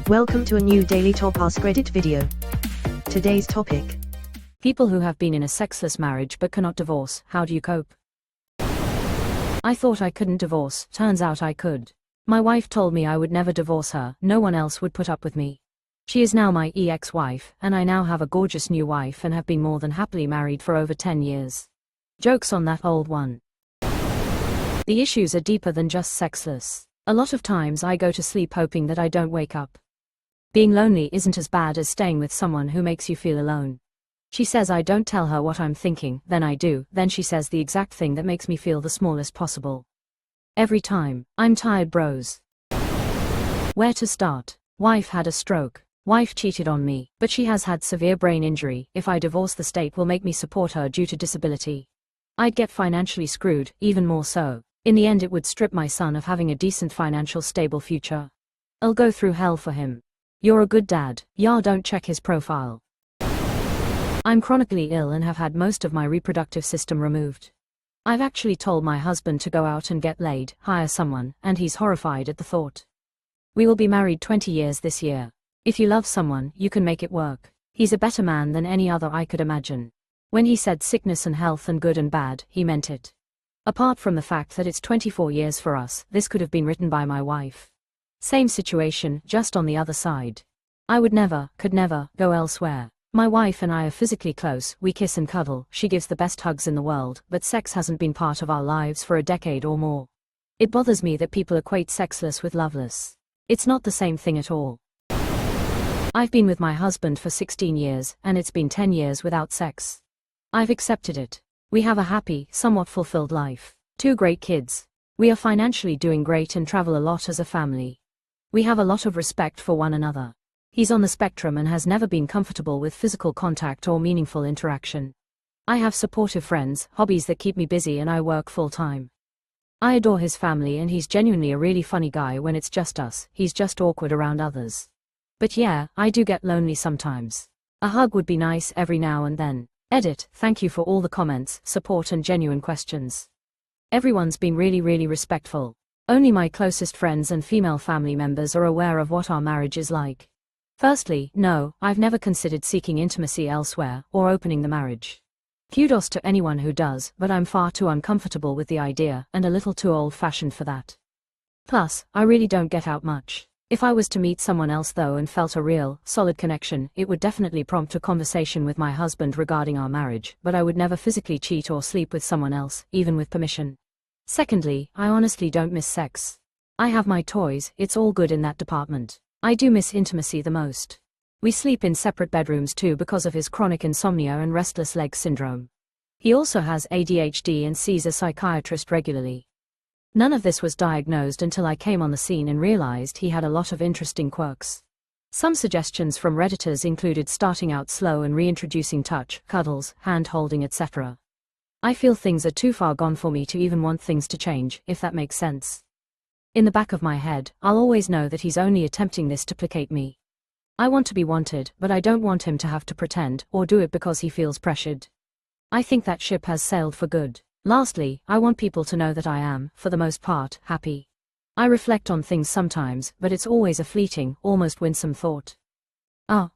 Welcome to a new Daily Top AskReddit video. Today's topic: people who have been in a sexless marriage but cannot divorce, how do you cope? I thought I couldn't divorce, turns out I could. My wife told me I would never divorce her, no one else would put up with me. She is now my ex-wife, and I now have a gorgeous new wife and have been more than happily married for over 10 years. Jokes on that old one. The issues are deeper than just sexless. A lot of times I go to sleep hoping that I don't wake up. Being lonely isn't as bad as staying with someone who makes you feel alone. She says I don't tell her what I'm thinking, then I do, then she says the exact thing that makes me feel the smallest possible. Every time. I'm tired, bros. Where to start? Wife had a stroke. Wife cheated on me, but she has had severe brain injury. If I divorce, the state will make me support her due to disability. I'd get financially screwed, even more so. In the end it would strip my son of having a decent financial stable future. I'll go through hell for him. You're a good dad, y'all don't check his profile. I'm chronically ill and have had most of my reproductive system removed. I've actually told my husband to go out and get laid, hire someone, and he's horrified at the thought. We will be married 20 years this year. If you love someone, you can make it work. He's a better man than any other I could imagine. When he said sickness and health and good and bad, he meant it. Apart from the fact that it's 24 years for us, this could have been written by my wife. Same situation, just on the other side. I would never, could never, go elsewhere. My wife and I are physically close, we kiss and cuddle, she gives the best hugs in the world, but sex hasn't been part of our lives for a decade or more. It bothers me that people equate sexless with loveless. It's not the same thing at all. I've been with my husband for 16 years, and it's been 10 years without sex. I've accepted it. We have a happy, somewhat fulfilled life. 2 great kids. We are financially doing great and travel a lot as a family. We have a lot of respect for one another. He's on the spectrum and has never been comfortable with physical contact or meaningful interaction. I have supportive friends, hobbies that keep me busy, and I work full-time. I adore his family and he's genuinely a really funny guy when it's just us, he's just awkward around others. But yeah, I do get lonely sometimes. A hug would be nice every now and then. Edit, thank you for all the comments, support and genuine questions. Everyone's been really respectful. Only my closest friends and female family members are aware of what our marriage is like. Firstly, no, I've never considered seeking intimacy elsewhere, or opening the marriage. Kudos to anyone who does, but I'm far too uncomfortable with the idea, and a little too old-fashioned for that. Plus, I really don't get out much. If I was to meet someone else though and felt a real, solid connection, it would definitely prompt a conversation with my husband regarding our marriage, but I would never physically cheat or sleep with someone else, even with permission. Secondly, I honestly don't miss sex. I have my toys, it's all good in that department. I do miss intimacy the most. We sleep in separate bedrooms too because of his chronic insomnia and restless leg syndrome. He also has ADHD and sees a psychiatrist regularly. None of this was diagnosed until I came on the scene and realized he had a lot of interesting quirks. Some suggestions from Redditors included starting out slow and reintroducing touch, cuddles, hand-holding, etc. I feel things are too far gone for me to even want things to change, if that makes sense. In the back of my head, I'll always know that he's only attempting this to placate me. I want to be wanted, but I don't want him to have to pretend, or do it because he feels pressured. I think that ship has sailed for good. Lastly, I want people to know that I am, for the most part, happy. I reflect on things sometimes, but it's always a fleeting, almost winsome thought.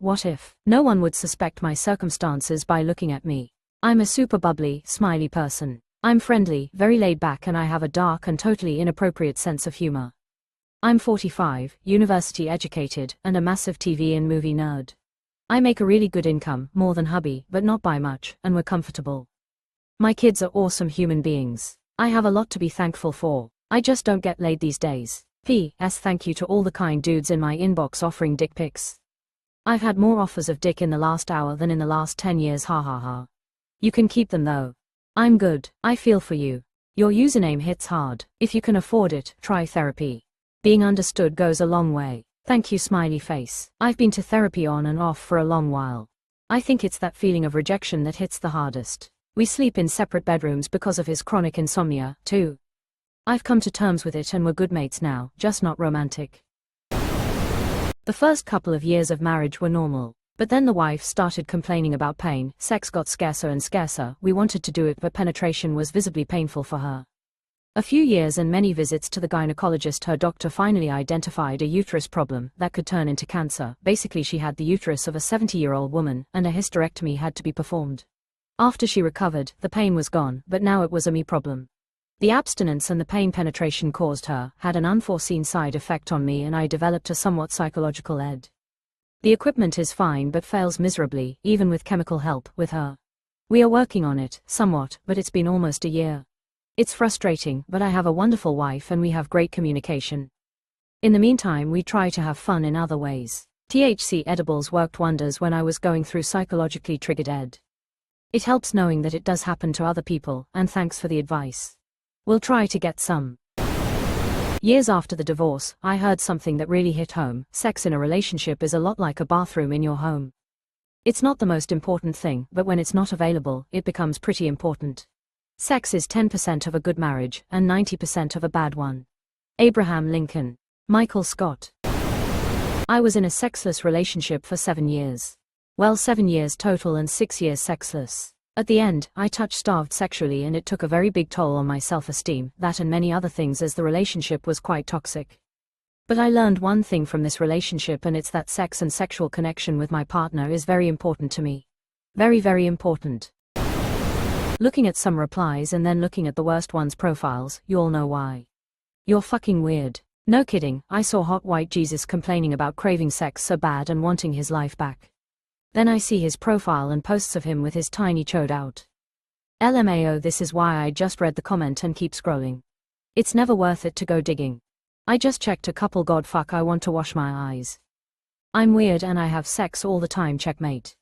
What if? No one would suspect my circumstances by looking at me. I'm a super bubbly, smiley person. I'm friendly, very laid back, and I have a dark and totally inappropriate sense of humor. I'm 45, university educated, and a massive TV and movie nerd. I make a really good income, more than hubby, but not by much, and we're comfortable. My kids are awesome human beings. I have a lot to be thankful for. I just don't get laid these days. P.S. Thank you to all the kind dudes in my inbox offering dick pics. I've had more offers of dick in the last hour than in the last 10 years, ha. You can keep them though. I'm good, I feel for you. Your username hits hard. If you can afford it, try therapy. Being understood goes a long way. Thank you, smiley face. I've been to therapy on and off for a long while. I think it's that feeling of rejection that hits the hardest. We sleep in separate bedrooms because of his chronic insomnia, too. I've come to terms with it and we're good mates now, just not romantic. The first couple of years of marriage were normal. But then the wife started complaining about pain, sex got scarcer and scarcer, we wanted to do it but penetration was visibly painful for her. A few years and many visits to the gynecologist, her doctor finally identified a uterus problem that could turn into cancer. Basically, she had the uterus of a 70-year-old woman, and a hysterectomy had to be performed. After she recovered, the pain was gone, but now it was a me problem. The abstinence and the pain penetration caused her had an unforeseen side effect on me, and I developed a somewhat psychological ED. The equipment is fine but fails miserably, even with chemical help, with her. We are working on it, somewhat, but it's been almost a year. It's frustrating, but I have a wonderful wife and we have great communication. In the meantime, we try to have fun in other ways. THC edibles worked wonders when I was going through psychologically triggered ED. It helps knowing that it does happen to other people, and thanks for the advice. We'll try to get some. Years after the divorce, I heard something that really hit home. Sex in a relationship is a lot like a bathroom in your home. It's not the most important thing, but when it's not available, it becomes pretty important. Sex is 10% of a good marriage, and 90% of a bad one. Abraham Lincoln. Michael Scott. I was in a sexless relationship for 7 years. Well, 7 years total and 6 years sexless. At the end, I starved sexually, and it took a very big toll on my self-esteem, that and many other things, as the relationship was quite toxic. But I learned one thing from this relationship, and it's that sex and sexual connection with my partner is very important to me. Very, very important. Looking at some replies and then looking at the worst ones' profiles, you all know why. You're fucking weird. No kidding, I saw hot white Jesus complaining about craving sex so bad and wanting his life back. Then I see his profile and posts of him with his tiny chode out. LMAO, this is why I just read the comment and keep scrolling. It's never worth it to go digging. I just checked a couple, god fuck, I want to wash my eyes. I'm weird and I have sex all the time, checkmate.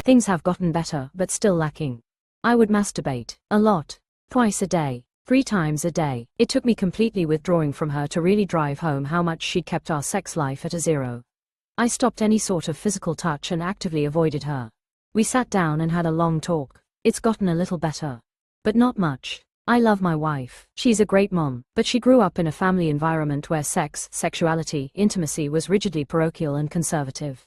Things have gotten better, but still lacking. I would masturbate. A lot. Twice a day. 3 times a day. It took me completely withdrawing from her to really drive home how much she'd kept our sex life at a zero. I stopped any sort of physical touch and actively avoided her. We sat down and had a long talk. It's gotten a little better. But not much. I love my wife. She's a great mom, but she grew up in a family environment where sex, sexuality, intimacy was rigidly parochial and conservative.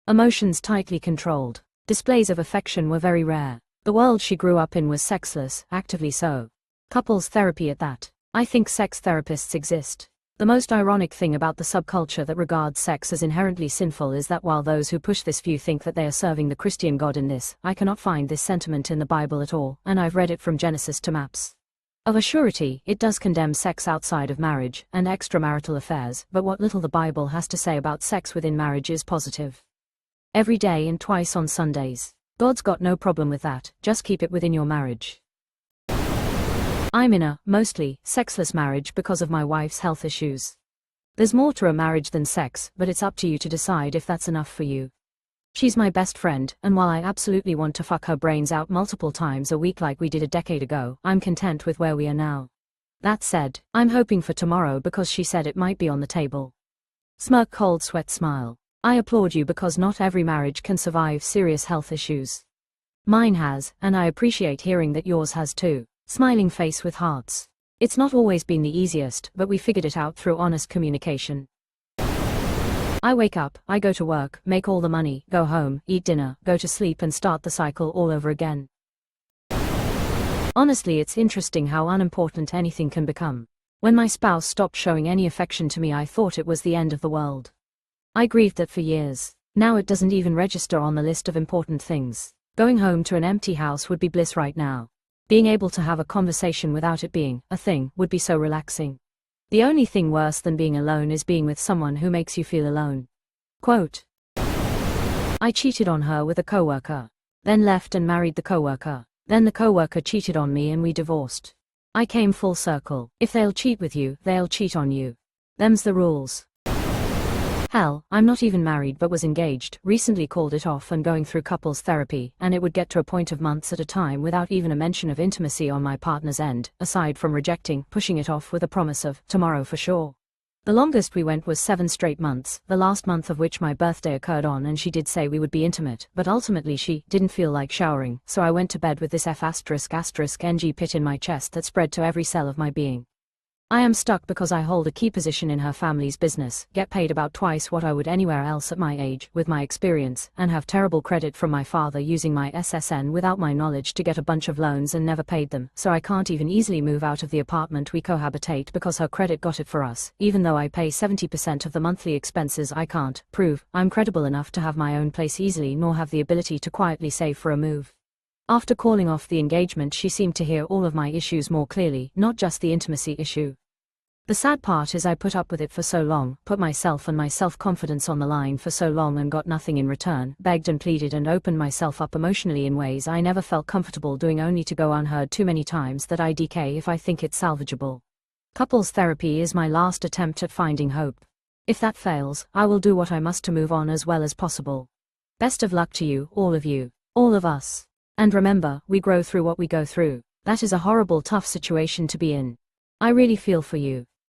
Emotions tightly controlled. Displays of affection were very rare. The world she grew up in was sexless, actively so. Couples therapy at that. I think sex therapists exist. The most ironic thing about the subculture that regards sex as inherently sinful is that while those who push this view think that they are serving the Christian God in this, I cannot find this sentiment in the Bible at all, and I've read it from Genesis to Maps. Of a surety, it does condemn sex outside of marriage and extramarital affairs, but what little the Bible has to say about sex within marriage is positive. Every day and twice on Sundays. God's got no problem with that, just keep it within your marriage. I'm in a, mostly, sexless marriage because of my wife's health issues. There's more to a marriage than sex, but it's up to you to decide if that's enough for you. She's my best friend, and while I absolutely want to fuck her brains out multiple times a week like we did a decade ago, I'm content with where we are now. That said, I'm hoping for tomorrow because she said it might be on the table. Smirk, cold sweat, smile. I applaud you because not every marriage can survive serious health issues. Mine has, and I appreciate hearing that yours has too. Smiling face with hearts. It's not always been the easiest, but we figured it out through honest communication. I wake up, I go to work, make all the money, go home, eat dinner, go to sleep and start the cycle all over again. Honestly, it's interesting how unimportant anything can become. When my spouse stopped showing any affection to me, I thought it was the end of the world. I grieved that for years. Now it doesn't even register on the list of important things. Going home to an empty house would be bliss right now. Being able to have a conversation without it being a thing would be so relaxing. The only thing worse than being alone is being with someone who makes you feel alone. Quote. I cheated on her with a coworker. Then left and married the coworker. Then the coworker cheated on me and we divorced. I came full circle. If they'll cheat with you, they'll cheat on you. Them's the rules. Hell, I'm not even married but was engaged, recently called it off and going through couples therapy, and it would get to a point of months at a time without even a mention of intimacy on my partner's end, aside from rejecting, pushing it off with a promise of, tomorrow for sure. The longest we went was 7 straight months, the last month of which my birthday occurred on, and she did say we would be intimate, but ultimately she didn't feel like showering, so I went to bed with this F***ng pit in my chest that spread to every cell of my being. I am stuck because I hold a key position in her family's business, get paid about twice what I would anywhere else at my age, with my experience, and have terrible credit from my father using my SSN without my knowledge to get a bunch of loans and never paid them, so I can't even easily move out of the apartment we cohabitate because her credit got it for us. Even though I pay 70% of the monthly expenses, I can't prove I'm credible enough to have my own place easily, nor have the ability to quietly save for a move. After calling off the engagement, she seemed to hear all of my issues more clearly, not just the intimacy issue. The sad part is I put up with it for so long, put myself and my self-confidence on the line for so long and got nothing in return, begged and pleaded and opened myself up emotionally in ways I never felt comfortable doing, only to go unheard too many times that I decay if I think it's salvageable. Couples therapy is my last attempt at finding hope. If that fails, I will do what I must to move on as well as possible. Best of luck to you, all of us. And remember, we grow through what we go through. That is a horrible, tough situation to be in. I really feel for you.